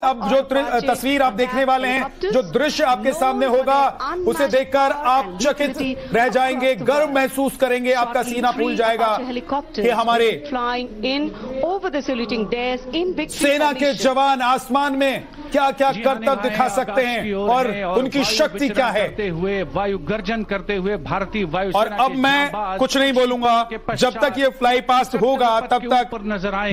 अब जो तस्वीर आप देखने वाले हैं, जो दृश्य आपके सामने होगा, उसे देखकर आप चकित रह जाएंगे, गर्व महसूस करेंगे, आपका सीना फूल जाएगा कि हमारे सेना के जवान आसमान में क्या क्या करतब दिखा सकते हैं और उनकी शक्ति क्या है। वायु गर्जन करते हुए भारतीय वायु और अब मैं कुछ नहीं बोलूंगा, जब तक ये फ्लाई पास्ट होगा तब तक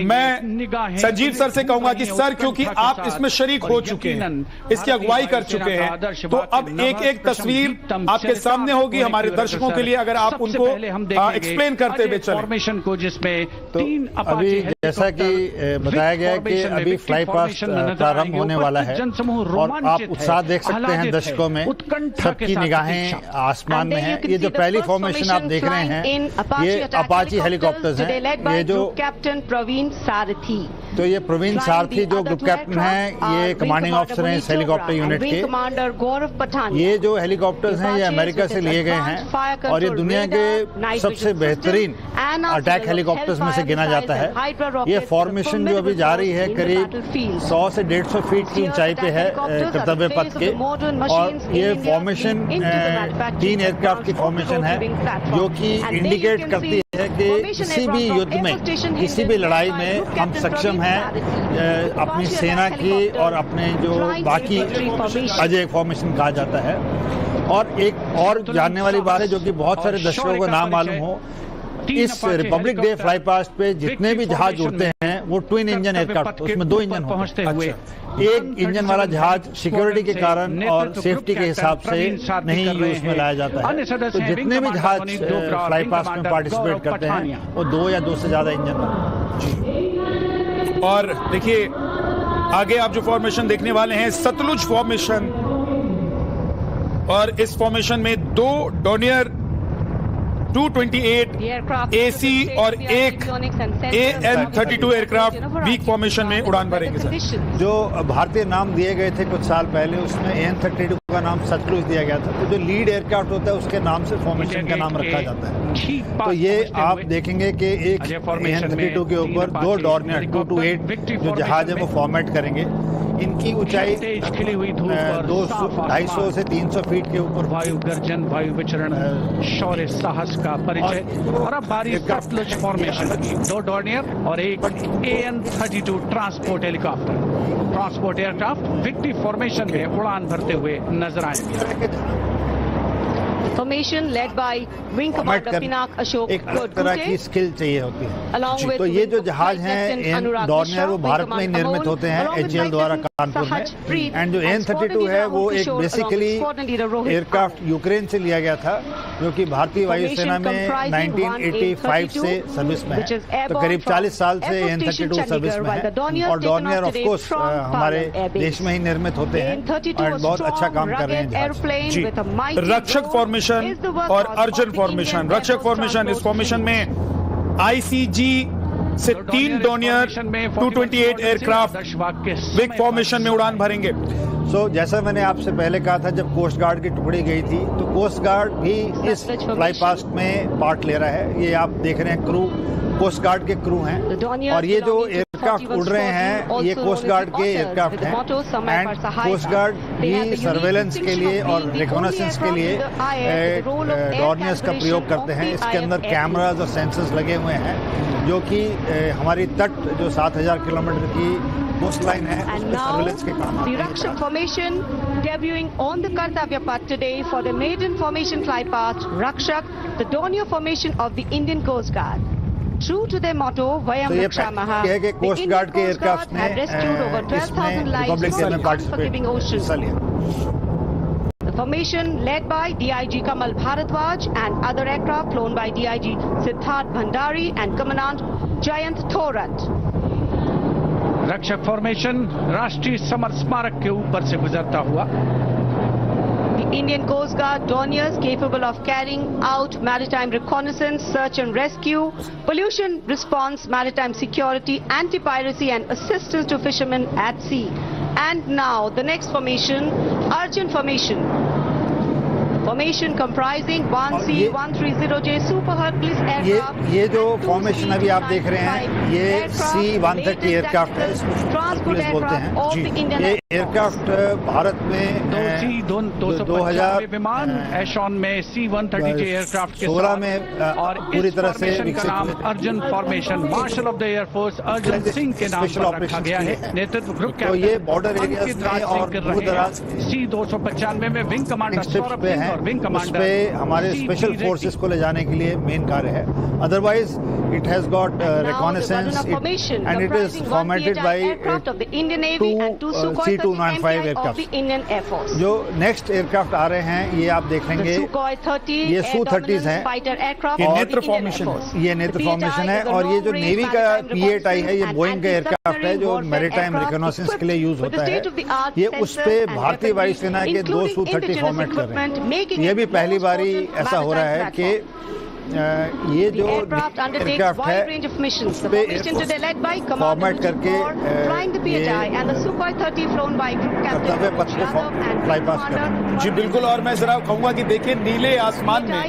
मैं संजीव सर से कहूंगा कि सर, क्योंकि आप इसमें शरीक हो चुके हैं, इसकी अगुवाई कर चुके हैं, तो अब एक एक तस्वीर आपके सामने होगी हमारे दर्शकों के लिए, अगर आप उनको एक्सप्लेन करते हुए चलें। को जिसमें तो अभी जैसा कि बताया गया कि अभी फ्लाई पास्ट प्रारंभ होने वाला है और आप उत्साह देख सकते हैं दर्शकों में, सबकी निगाहें आसमान में हैं। ये जो पहली फॉर्मेशन आप देख रहे हैं, ये अपाची हेलीकॉप्टर्स हैं, ये जो कैप्टन प्रवीण सारथी, तो ये प्रवीण सारथी जो ग्रुप कैप्टन हैं, ये कमांडिंग ऑफिसर हैं इस हेलीकॉप्टर यूनिट के। कमांडर गौरव पठान, ये जो हेलीकॉप्टर्स हैं ये अमेरिका से लिए गए हैं और ये दुनिया के सबसे बेहतरीन अटैक हेलीकॉप्टर्स में से गिना जाता है। ये फॉर्मेशन जो अभी जा रही है करीब 100 से 150 फीट की ऊंचाई पे है कर्तव्य पथ के, और ये फॉर्मेशन 3 एयरक्राफ्ट की फॉर्मेशन है जो कि इंडिकेट करती है कि किसी भी युद्ध में, किसी भी लड़ाई में हम सक्षम हैं अपनी सेना की और अपने जो बाकी अजय फॉर्मेशन कहा जाता है। और एक और जानने वाली बात है जो कि बहुत सारे दर्शकों को ना मालूम हो, इस रिपब्लिक डे फ्लाई पास्ट पे जितने भी जहाज उड़ते हैं वो ट्विन इंजन एयरक्राफ्ट, उसमें 2 इंजन होते हैं। एक इंजन वाला जहाज सिक्योरिटी के कारण और सेफ्टी के हिसाब से नहीं यूज में लाया जाता है, तो जितने भी जहाज फ्लाई पास्ट में पार्टिसिपेट करते हैं वो 2 या 2 से ज्यादा इंजन। और देखिए आगे आप जो फॉर्मेशन देखने वाले हैं, सतलुज फॉर्मेशन, और इस फॉर्मेशन में 2 डोनियर 228 AC और एक AN-32 एयरक्राफ्ट वीक फॉर्मेशन में उड़ान भरेंगे। सर, जो भारतीय नाम दिए गए थे कुछ साल पहले, उसमें AN-32 का नाम सतलुज दिया गया था, तो जो लीड एयरक्राफ्ट होता है उसके नाम से फॉर्मेशन का नाम रखा जाता है। तो ये आप देखेंगे कि एक AN-32 के ऊपर 2 डॉर्नियर 228 जो जहाज है वो फॉर्मेट करेंगे। इनकी ऊंचाई 250 से 300 फीट के ऊपर। वायु गर्जन, वायु विचरण, शौर्य साहस का परिचय। और अब बारी सतलुज फॉर्मेशन की, 2 डॉर्नियर और एक AN-32 transport helicopter, transport aircraft victory formation में उड़ान भरते हुए नजर आएंगे। Formation led by wing commander Pinak Ashok. एक तरह की स्किल चाहिए होती है। तो ये जो जहाज हैं डॉर्नियर वो भारत में निर्मित होते हैं HAL द्वारा कानपुर में, एंड जो AN-32 है वो एक बेसिकली एयरक्राफ्ट यूक्रेन से लिया गया था जो कि भारतीय वायुसेना में 1985 से सर्विस में है। तो करीब 40 साल से AN-32 सर्विस में है, और डॉर्नियर ऑफ कोर्स हमारे देश में ही निर्मित होते हैं और बहुत अच्छा काम कर रहे हैं। रक्षक फॉर्मेशन और अर्जुन फॉर्मेशन। रक्षक फॉर्मेशन, इस फॉर्मेशन में ICG से 3 डॉर्नियर 228 एयरक्राफ्ट विक फॉर्मेशन में उड़ान भरेंगे। जैसा मैंने आपसे पहले कहा था, जब कोस्ट गार्ड की टुकड़ी गई थी तो कोस्ट गार्ड भी इस फ्लाई पास्ट में पार्ट ले रहा है। ये आप देख रहे हैं क्रू, कोस्ट गार्ड के क्रू हैं, और ये जो एयरक्राफ्ट उड़ रहे हैं ये कोस्ट गार्ड के एयरक्राफ्ट हैं। एंड कोस्ट गार्ड भी सर्वेलेंस के लिए और रिकॉनेसेंस के लिए डॉर्नियर्स का प्रयोग करते हैं। इसके अंदर कैमराज और सेंसर्स लगे हुए हैं जो कि हमारी तट जो 7000 किलोमीटर की कोस्ट लाइन है सर्वेलेंस के काम। The Rakshak formation debuting on the Kartavya Path today for the maiden formation fly past Rakshak, the Dornier formation of the Indian Coast Guard. True to their motto, Vayam Rakshamaha, the coast guard के aircraft had rescued over 12,000 lives from the unforgiving ocean. The formation led by DIG Kamal Bharadwaj and other aircraft flown by DIG Siddharth Bhandari and Commandant Jayant Thorat. रक्षक formation राष्ट्रीय summer स्मारक के ऊपर से गुजरता हुआ। The Indian Coast Guard Dorniers capable of carrying out maritime reconnaissance, search and rescue, pollution response, maritime security, anti-piracy and assistance to fishermen at sea. And now the next formation, Arjun formation. Formation comprising 1C-130J Super Hercules aircraft. ये जो formation अभी आप देख रहे हैं, ये C-130 aircraft है, इसको पुलिस बोलते हैं। ये एयरक्राफ्ट भारत में 295 विमान एशॉन में C-130J एयरक्राफ्ट के 16 में और पूरी तरह से का नाम Arjun formation marshal of the air force Arjun Singh के नाम पर रखा गया है। नेतृत्व ग्रुप तो ये बॉर्डर एरियाज में और दूर दराज C-295 में विंग कमांडर सौरभ सिंह और विंग कमांडर हमारे स्पेशल फोर्सेस को ले जाने के लिए मेन कार्य है। Otherwise it has got reconnaissance and it is formatted by C-295 aircraft. जो नेक्स्ट एयरक्राफ्ट आ रहे हैं ये आप देखेंगे, ये Su-30s हैं। ये नेत्र फॉर्मेशन है और ये जो नेवी का P-8I है, ये बोइंग का एयरक्राफ्ट है जो मैरीटाइम रिकॉनेसेंस के लिए यूज होता है। ये उस पे भारतीय वायुसेना के 2 Su-30 फॉर्मेट कर रहे हैं। ये भी पहली बारी ऐसा हो रहा है कि ये जो एयरक्राफ्ट है उस पे फॉर्मेट करके कर्तव्य पथ को फ्लाई पास कर। जी बिल्कुल, और मैं जरा कहूंगा कि देखिए नीले आसमान में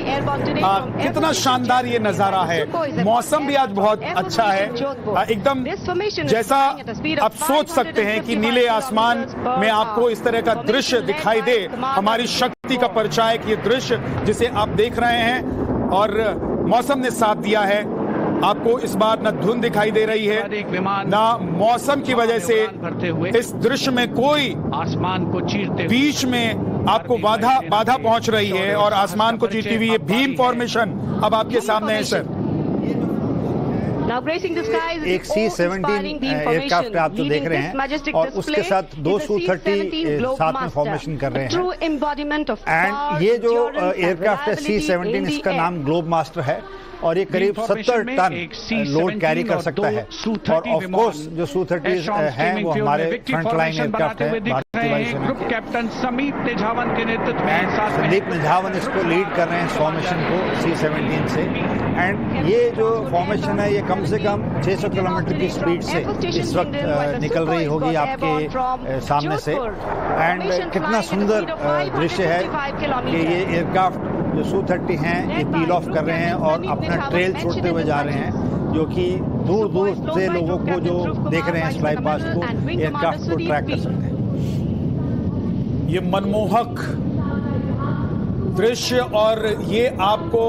कितना शानदार ये नजारा है। मौसम भी आज बहुत अच्छा है, एकदम जैसा आप सोच सकते हैं कि नीले आसमान में आपको इस तरह का दृश्य दिखाई दे। हमारी शक्ति का परिचायक ये दृश्य जिसे आप देख रहे हैं, और मौसम ने साथ दिया है। आपको इस बार न धुंध दिखाई दे रही है ना मौसम की वजह से इस दृश्य में कोई आसमान को चीरते बीच में आपको बाधा पहुंच रही है और आसमान को चीरती हुई ये भीम फॉर्मेशन अब आपके सामने है सर। एक C-17 एयरक्राफ्ट आप जो देख रहे हैं और उसके साथ 2 Su-30 साथ में फॉर्मेशन कर रहे हैं। एंड ये जो एयरक्राफ्ट है C-17, इसका नाम ग्लोब मास्टर है और ये करीब 70 टन लोड कैरी कर सकता है। और ऑफ कोर्स जो Su-30 हैं वो हमारे फ्रंट लाइन एयरक्राफ्ट है भारतीय वायुसेना ग्रुप कैप्टन समीप तेजावन के नेतृत्व में संदीप तेजावन इसको लीड कर रहे हैं फॉर्मेशन को C-17 से। एंड ये जो फॉर्मेशन है ये कम से कम 600 किलोमीटर की स्पीड से इस वक्त निकल रही होगी आपके सामने से। एंड कितना सुंदर दृश्य है कि ये एयरक्राफ्ट जो Su-30 हैं ये पील ऑफ कर रहे हैं और अपना ट्रेल छोड़ते हुए जा रहे हैं, जो कि दूर दूर से लोगों को जो देख रहे हैं फ्लाई पास्ट को एयरक्राफ्ट को ट्रैक कर सकते हैं। ये मनमोहक दृश्य और ये आपको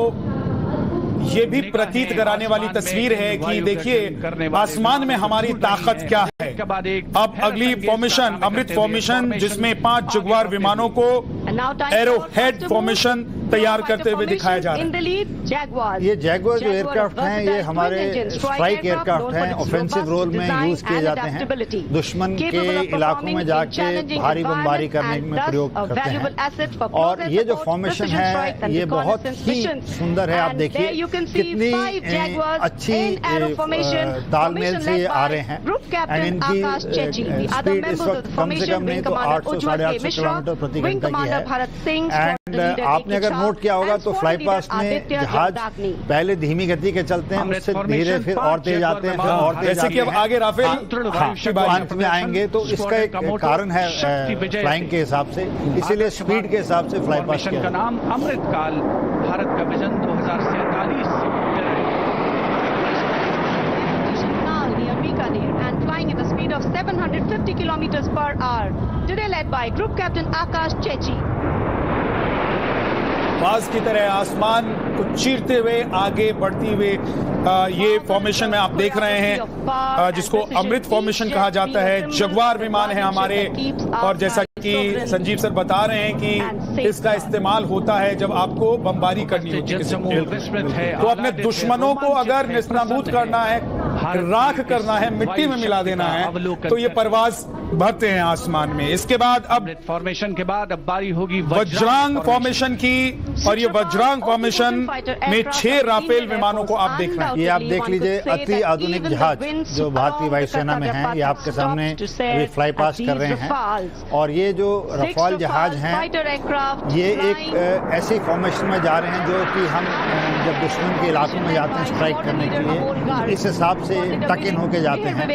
ये भी प्रतीत कराने वाली तस्वीर है कि देखिए आसमान में हमारी ताकत क्या है। अब अगली फॉर्मेशन अमृत फॉर्मेशन जिसमें 5 जगुआर विमानों को एरो हेड फॉर्मेशन तैयार करते हुए दिखाया जा रहा है। ये जैगुआर जो एयरक्राफ्ट हैं ये हमारे स्ट्राइक एयरक्राफ्ट हैं, ऑफेंसिव रोल में यूज किए जाते हैं, दुश्मन के इलाकों में जाके भारी बमबारी करने में प्रयोग करते हैं। और ये जो फॉर्मेशन है ये बहुत ही सुंदर है। आप देखिए कितनी अच्छी तालमेल से ये आ रहे हैं एंड इनकी स्पीड इस वक्त कम से कम नहीं तो 800-850 किलोमीटर प्रति घंटा की है। एंड आपने अगर नोट किया होगा तो फ्लाई पास्ट में जहाज पहले धीमी गति के चलते हैं, उससे धीरे फिर और तेज आते हैं, फिर और तेज जैसे कि अब आगे राफेल अंत में आएंगे। तो इसका एक कारण है फ्लाइंग के हिसाब से, इसीलिए स्पीड के हिसाब से फ्लाई पास्ट का नाम अमृतकाल भारत का vision 2047 and flying at a speed of 750 kilometers per hour. Today led by Group Captain Akash Chechi. बाज की तरह आसमान को चीरते हुए आगे बढ़ती हुए ये फॉर्मेशन में आप देख रहे हैं जिसको अमृत फॉर्मेशन कहा जाता है। जगुआर विमान है हमारे, और जैसा कि संजीव सर बता रहे हैं कि इसका इस्तेमाल होता है जब आपको बमबारी करनी होती है। तो अपने दुश्मनों को अगर निस्ताबूद करना है, राख करना है, मिट्टी में मिला देना है, तो ये परवाज भरते हैं आसमान में। इसके बाद अब फॉर्मेशन के बाद अब बारी होगी वज्रांग फॉर्मेशन की, और ये वज्रांग फॉर्मेशन में 6 राफेल विमानों को आप देख रहे हैं। ये आप देख लीजिए अति आधुनिक जहाज जो भारतीय वायुसेना में है, ये आपके सामने अभी फ्लाई पास कर रहे हैं। और ये जो रफाल जहाज हैं ये एक ऐसी फॉर्मेशन में जा रहे हैं जो कि हम जब दुश्मन के इलाकों में जाते हैं स्ट्राइक करने के लिए, इस हिसाब से से टक इन होके जाते हैं।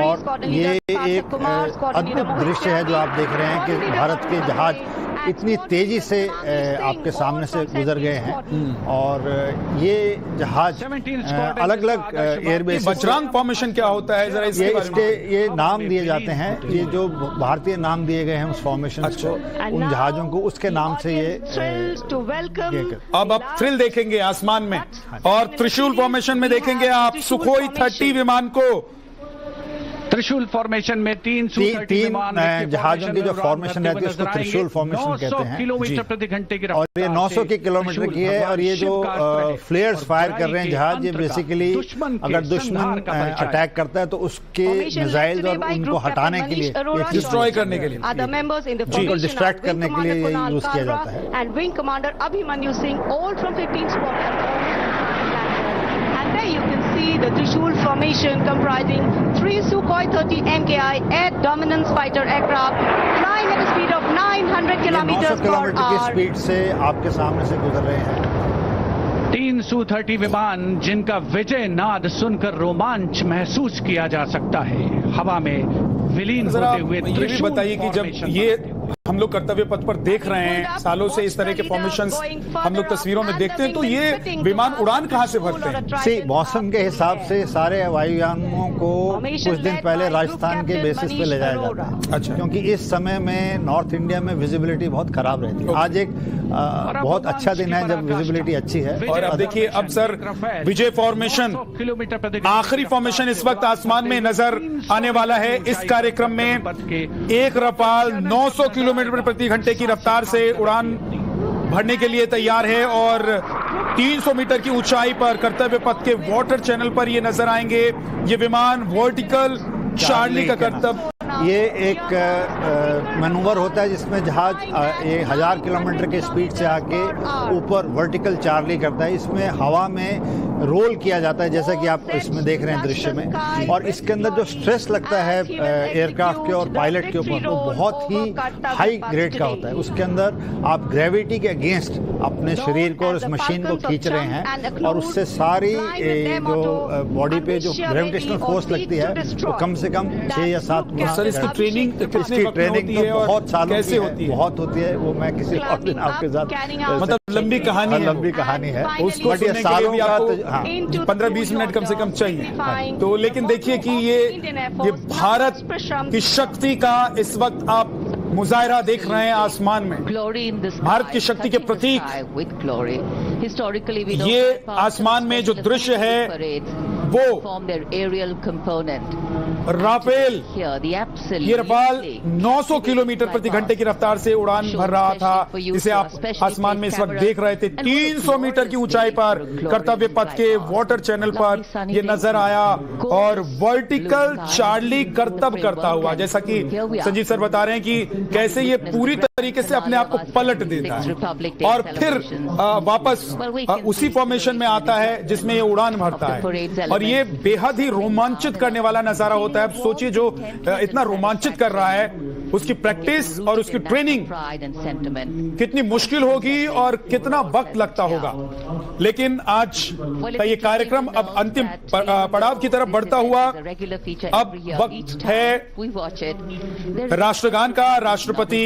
और ये एक अद्भुत दृश्य है जो आप देख रहे हैं कि भारत के जहाज इतनी तेजी से आपके सामने से गुजर गए हैं। और ये जहाज अलग अलग एयरबेस। बजरंग फॉर्मेशन क्या होता है जरा इसके ये नाम दिए जाते हैं, ये जो भारतीय नाम दिए गए हैं उस फॉर्मेशन को, उन जहाजों को, उसके नाम से ये अब आप थ्रिल देखेंगे आसमान में, और त्रिशूल फॉर्मेशन में देखेंगे आप सुखोई 30 विमान को। त्रिशूल फॉर्मेशन में तीन जहाजों की जो फॉर्मेशन रहती है उसको त्रिशूल फॉर्मेशन कहते हैं। किलोमीटर प्रति घंटे की और ये 900 किलोमीटर की है। और ये जो फ्लेयर्स फायर कर रहे हैं जहाज, ये बेसिकली अगर दुश्मन अटैक करता है तो उसके मिसाइल्स और उनको हटाने के लिए, डिस्ट्रॉय करने के लिए, उनको डिस्ट्रैक्ट करने के लिए ये यूज किया जाता है। And Wing Commander Abhimanyu Singh, all from 15th Squadron. And there you can see the Trishul formation comprising 3 Sukhoi 30 MKI air dominance fighter aircraft flying at a speed of 900 kilometers per hour. की speed से आपके सामने से गुजर रहे हैं 3 Su-30 विमान, जिनका विजय नाद सुनकर रोमांच महसूस किया जा सकता है। हवा में विलीन होते हुए ये भी बताइए कि जब ये हम लोग कर्तव्य पथ पर देख रहे हैं, सालों से इस तरह के फॉर्मेशंस हम लोग तस्वीरों में देखते हैं, तो ये विमान उड़ान कहां से भरते हैं? मौसम के हिसाब से सारे वायुयानों को कुछ दिन पहले राजस्थान के बेसिस पे ले जाया जाता है। अच्छा। क्योंकि इस समय में नॉर्थ इंडिया में विजिबिलिटी बहुत खराब रहती है। आज एक बहुत अच्छा दिन है जब विजिबिलिटी अच्छी है। और अब देखिए, अब सर विजय फॉर्मेशन, आखिरी फॉर्मेशन इस वक्त आसमान में नजर आने वाला है। इस कार्यक्रम में एक रफाल 900 किलोमीटर प्रति घंटे की रफ्तार से उड़ान भरने के लिए तैयार है और 300 मीटर की ऊंचाई पर कर्तव्य पथ के वाटर चैनल पर ये नजर आएंगे। ये विमान वर्टिकल चार्ली का कर्तव्य, ये एक मैनूवर होता है जिसमें जहाज 1000 किलोमीटर के स्पीड से आके ऊपर वर्टिकल चार्ली करता है। इसमें हवा में रोल किया जाता है जैसा कि आप इसमें देख रहे हैं दृश्य में। और इसके अंदर जो स्ट्रेस लगता है एयरक्राफ्ट के और पायलट के ऊपर, वो बहुत ही हाई ग्रेड का होता है। उसके अंदर आप ग्रेविटी के अगेंस्ट अपने शरीर को और इस मशीन को खींच रहे हैं और उससे सारी जो बॉडी पे जो ग्रेविटेशनल फोर्स लगती है वो कम से कम 6 या 7 गुना। सर इसकी ट्रेनिंग तो बहुत सालों कैसे होती है? बहुत होती है, वो मैं किसी और दिन आपके साथ, मतलब लंबी कहानी है, लंबी कहानी है उसको सुनने के लिए भी आपको 15-20 मिनट कम से कम चाहिए। तो लेकिन देखिए कि ये भारत की शक्ति का इस वक्त आप मुजाहिरा देख रहे हैं आसमान में, भारत की शक्ति के प्रतीक। ये आसमान में जो दृश्य है वो राफेल, ये रफाल 900 किलोमीटर प्रति घंटे की रफ्तार से उड़ान भर रहा था, जिसे आप आसमान में इस वक्त देख रहे थे। 300 मीटर की ऊंचाई पर कर्तव्य पथ के वाटर चैनल पर ये नजर आया और वर्टिकल चार्ली करतब करता हुआ, जैसा कि संजीव सर बता रहे हैं कि कैसे ये पूरी तरीके से अपने आप को पलट देता है और फिर वापस उसी फॉर्मेशन में आता है जिसमें ये उड़ान भरता है। और ये बेहद ही रोमांचित करने वाला नजारा होता है। अब सोचिए जो इतना रोमांचित कर रहा है, उसकी प्रैक्टिस और उसकी ट्रेनिंग कितनी मुश्किल होगी और कितना वक्त लगता होगा। लेकिन आज का ये कार्यक्रम अब अंतिम पड़ाव की तरफ बढ़ता हुआ। अब वक्त है राष्ट्रगान का। राष्ट्रपति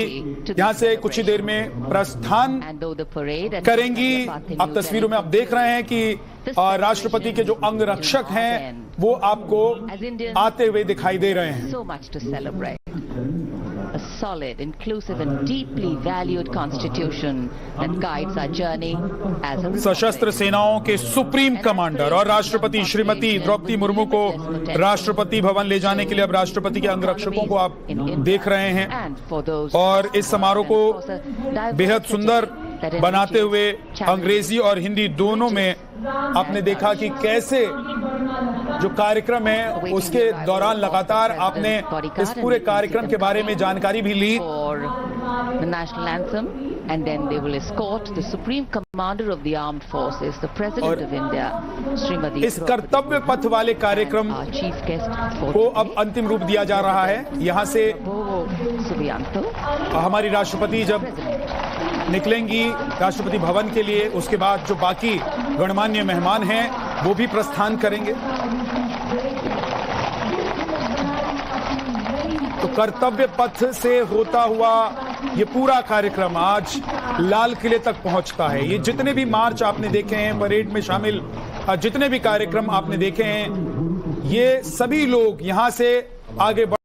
यहां से कुछ ही देर में प्रस्थान करेंगी। आप तस्वीरों में आप देख रहे हैं कि राष्ट्रपति के जो अंगरक्षक हैं वो आपको आते हुए दिखाई दे रहे हैं। A solid, inclusive and deeply valued constitution that guides our journey as a सशस्त्र सेनाओं के सुप्रीम कमांडर और राष्ट्रपति श्रीमती द्रौपदी मुर्मू को राष्ट्रपति भवन ले जाने के लिए अब राष्ट्रपति के अंगरक्षकों को आप देख रहे हैं और इस समारोह को बेहद सुंदर बनाते हुए अंग्रेजी और हिंदी दोनों में आपने देखा कि कैसे जो कार्यक्रम है उसके दौरान लगातार आपने इस पूरे कार्यक्रम के बारे में जानकारी भी ली। national anthem and then they will escort the supreme commander of the armed forces, the president of India, Srimati इस कर्तव्य पथ वाले कार्यक्रम chief guest को अब अंतिम रूप दिया जा रहा है। यहाँ से हमारी राष्ट्रपति जब निकलेंगी राष्ट्रपति भवन के लिए, उसके बाद जो बाकी गणमान्य मेहमान हैं वो भी प्रस्थान करेंगे। तो कर्तव्य पथ से होता हुआ ये पूरा कार्यक्रम आज लाल किले तक पहुंचता है। ये जितने भी मार्च आपने देखे हैं, परेड में शामिल जितने भी कार्यक्रम आपने देखे हैं, ये सभी लोग यहां से आगे बढ़